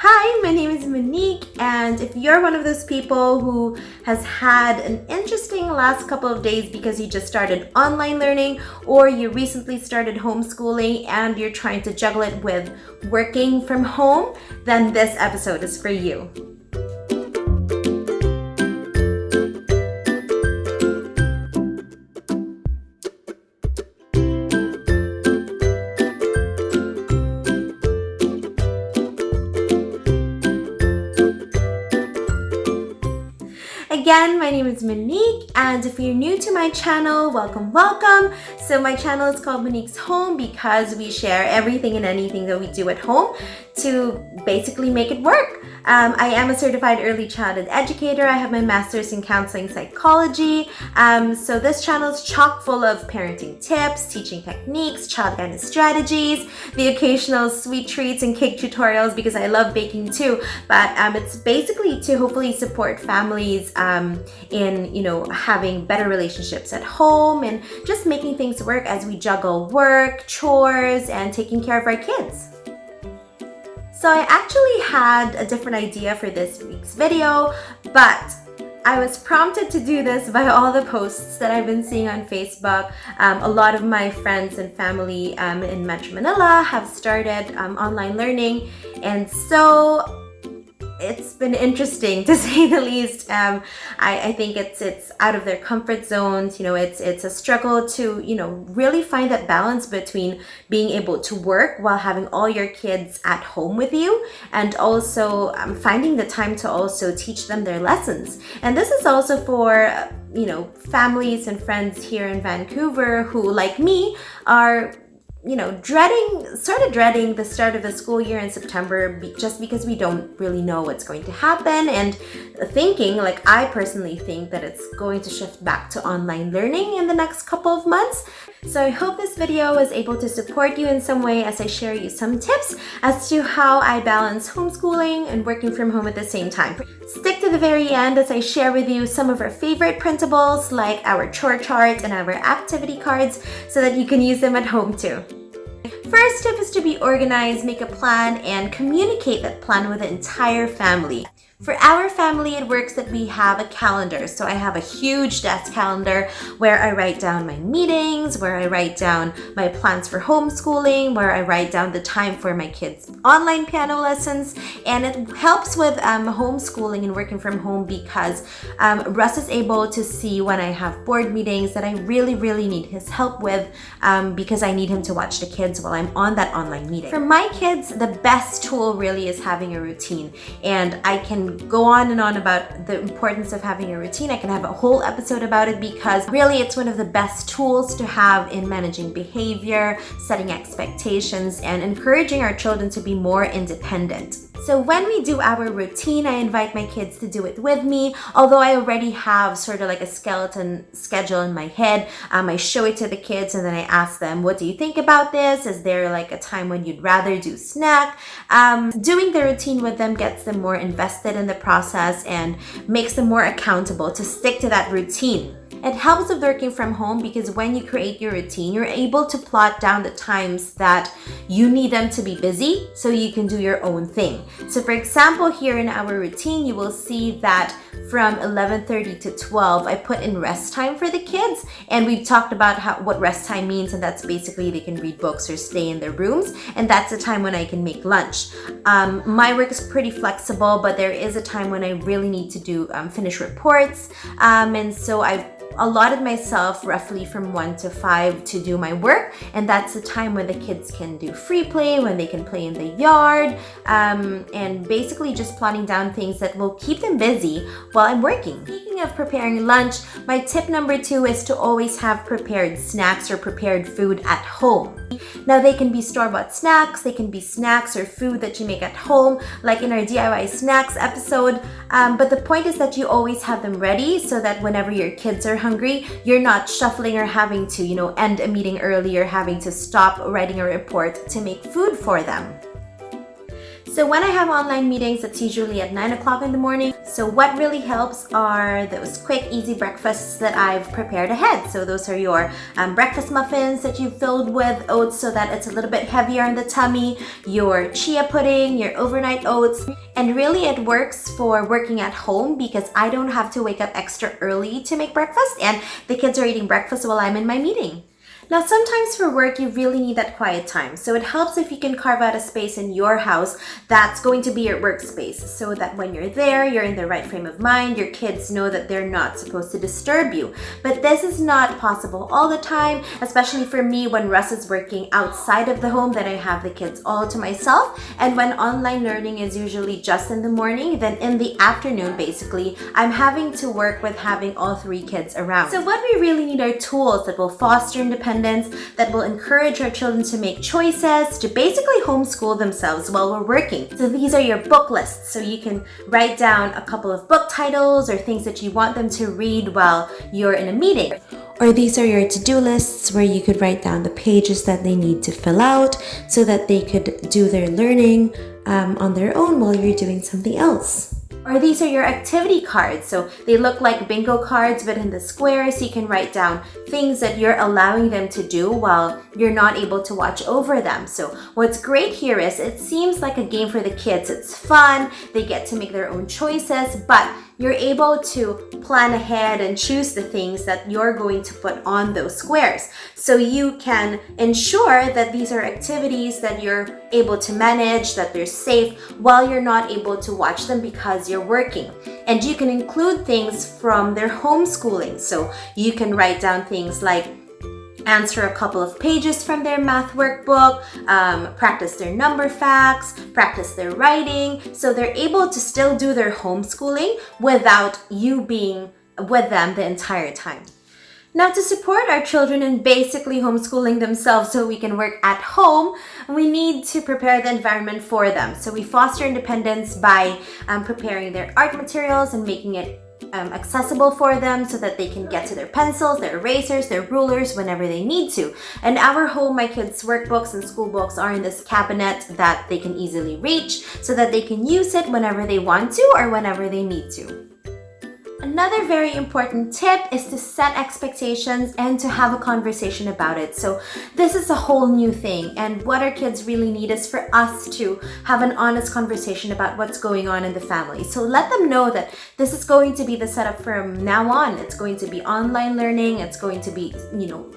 Hi, my name is Monique, and if you're one of those people who has had an interesting last couple of days because you just started online learning or you recently started homeschooling and you're trying to juggle it with working from home, then this episode is for you. Again, my name is Monique, and if you're new to my channel, welcome. So my channel is called Monique's Home because we share everything and anything that we do at home to basically make it work. I am a certified early childhood educator. I have my master's in counseling psychology. So this channel is chock full of parenting tips, teaching techniques, child guidance strategies, the occasional sweet treats and cake tutorials because I love baking too. But it's basically to hopefully support families in having better relationships at home and just making things work as we juggle work, chores, and taking care of our kids. So I actually had a different idea for this week's video, but I was prompted to do this by all the posts that I've been seeing on Facebook. A lot of my friends and family in Metro Manila have started online learning, and so it's been interesting to say the least. I think it's out of their comfort zones. It's a struggle to really find that balance between being able to work while having all your kids at home with you, and also finding the time to also teach them their lessons. And this is also for families and friends here in Vancouver who, like me, are dreading the start of the school year in September just because we don't really know what's going to happen, and thinking, like I personally think, that it's going to shift back to online learning in the next couple of months. So I hope this video was able to support you in some way as I share you some tips as to how I balance homeschooling and working from home at the same time. Stick to the very end as I share with you some of our favorite printables, like our chore chart and our activity cards, so that you can use them at home too. First tip is to be organized, make a plan, and communicate that plan with the entire family. For our family, it works that we have a calendar. So I have a huge desk calendar where I write down my meetings, where I write down my plans for homeschooling, where I write down the time for my kids' online piano lessons. And it helps with homeschooling and working from home because Russ is able to see when I have board meetings that I really need his help with because I need him to watch the kids while I'm on that online meeting. For my kids, the best tool really is having a routine. And I can go on and on about the importance of having a routine. I can have a whole episode about it because really it's one of the best tools to have in managing behavior, setting expectations, and encouraging our children to be more independent. So when we do our routine, I invite my kids to do it with me. Although I already have sort of like a skeleton schedule in my head, I show it to the kids and then I ask them, what do you think about this? Is there like a time when you'd rather do snack? Doing the routine with them gets them more invested in the process and makes them more accountable to stick to that routine. It helps with working from home because when you create your routine, you're able to plot down the times that you need them to be busy so you can do your own thing. So for example, here in our routine, you will see that from 11:30 to 12, I put in rest time for the kids, and we've talked about what rest time means, and that's basically they can read books or stay in their rooms, and that's the time when I can make lunch. My work is pretty flexible, but there is a time when I really need to do finish reports, and so I've allotted myself roughly from 1 to 5 to do my work, and that's the time when the kids can do free play, when they can play in the yard, and basically just plotting down things that will keep them busy while I'm working. Speaking of preparing lunch, my tip number 2 is to always have prepared snacks or prepared food at home. Now they can be store-bought snacks, they can be snacks or food that you make at home, like in our DIY snacks episode, but the point is that you always have them ready so that whenever your kids are hungry, you're not shuffling or having to, end a meeting early or having to stop writing a report to make food for them. So when I have online meetings, it's usually at 9 o'clock in the morning. So what really helps are those quick, easy breakfasts that I've prepared ahead. So those are your breakfast muffins that you've filled with oats so that it's a little bit heavier in the tummy, your chia pudding, your overnight oats. And really it works for working at home because I don't have to wake up extra early to make breakfast and the kids are eating breakfast while I'm in my meeting. Now, sometimes for work, you really need that quiet time. So it helps if you can carve out a space in your house that's going to be your workspace so that when you're there, you're in the right frame of mind. Your kids know that they're not supposed to disturb you. But this is not possible all the time, especially for me when Russ is working outside of the home, then I have the kids all to myself. And when online learning is usually just in the morning, then in the afternoon, basically, I'm having to work with having all three kids around. So what we really need are tools that will foster independence, that will encourage our children to make choices, to basically homeschool themselves while we're working. So these are your book lists. So you can write down a couple of book titles or things that you want them to read while you're in a meeting. Or these are your to-do lists where you could write down the pages that they need to fill out so that they could do their learning on their own while you're doing something else. Or these are your activity cards. So they look like bingo cards, but in the squares, you can write down things that you're allowing them to do while you're not able to watch over them. So what's great here is it seems like a game for the kids. It's fun. They get to make their own choices, but you're able to plan ahead and choose the things that you're going to put on those squares. So you can ensure that these are activities that you're able to manage, that they're safe while you're not able to watch them because you're working. And you can include things from their homeschooling. So you can write down things like answer a couple of pages from their math workbook, practice their number facts, practice their writing, so they're able to still do their homeschooling without you being with them the entire time. Now, to support our children in basically homeschooling themselves so we can work at home, we need to prepare the environment for them. So we foster independence by preparing their art materials and making it accessible for them so that they can get to their pencils, their erasers, their rulers whenever they need to. In our home, my kids' workbooks and school books are in this cabinet that they can easily reach so that they can use it whenever they want to or whenever they need to. Another very important tip is to set expectations and to have a conversation about it. So this is a whole new thing, and what our kids really need is for us to have an honest conversation about what's going on in the family. So let them know that this is going to be the setup from now on. It's going to be online learning. It's going to be,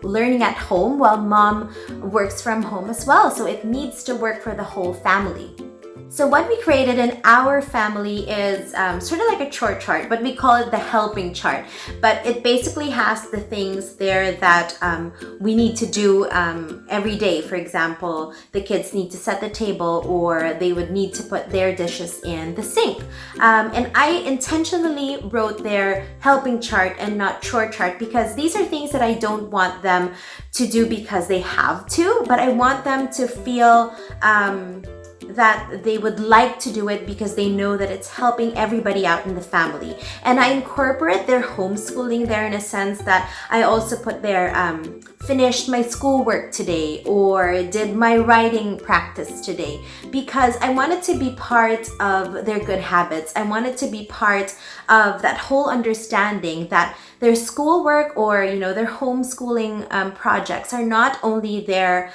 learning at home while mom works from home as well. So it needs to work for the whole family. So what we created in our family is sort of like a chore chart, but we call it the helping chart. But it basically has the things there that we need to do every day. For example, the kids need to set the table or they would need to put their dishes in the sink. And I intentionally wrote their helping chart and not chore chart because these are things that I don't want them to do because they have to, but I want them to feel that they would like to do it because they know that it's helping everybody out in the family. And I incorporate their homeschooling there in a sense that I also put their finished my schoolwork today or did my writing practice today because I wanted to be part of their good habits. I wanted to be part of that whole understanding that their schoolwork or their homeschooling projects are not only there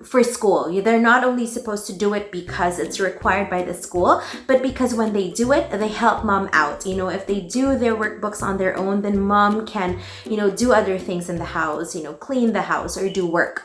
for school. They're not only supposed to do it because it's required by the school, but because when they do it, they help mom out. If they do their workbooks on their own, then mom can do other things in the house, clean the house or do work.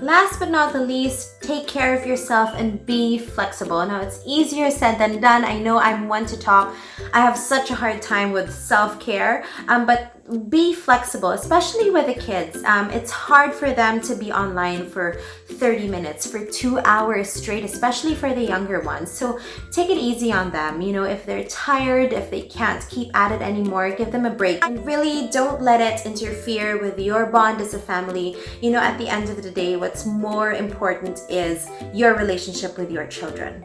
Last but not the least, take care of yourself and be flexible. Now, it's easier said than done. I know I'm one to talk. I have such a hard time with self-care, but be flexible, especially with the kids. It's hard for them to be online for 30 minutes, for 2 hours straight, especially for the younger ones. So take it easy on them. If they're tired, if they can't keep at it anymore, give them a break. And really don't let it interfere with your bond as a family. At the end of the day, what's more important is your relationship with your children.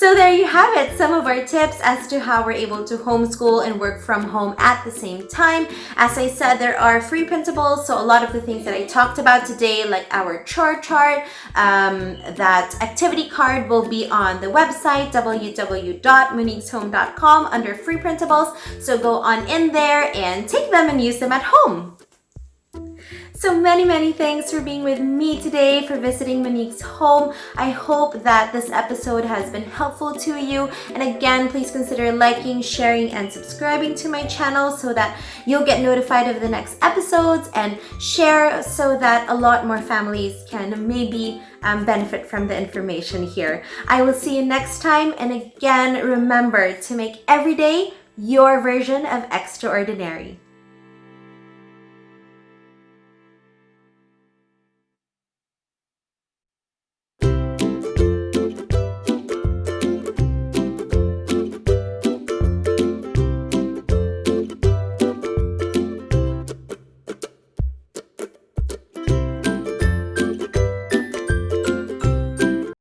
So there you have it, some of our tips as to how we're able to homeschool and work from home at the same time. As I said, there are free printables, so a lot of the things that I talked about today, like our chore chart, that activity card will be on the website www.moniqueshome.com under free printables. So go on in there and take them and use them at home. So many thanks for being with me today, for visiting Monique's home. I hope that this episode has been helpful to you. And again, please consider liking, sharing, and subscribing to my channel so that you'll get notified of the next episodes, and share so that a lot more families can maybe benefit from the information here. I will see you next time. And again, remember to make every day your version of extraordinary.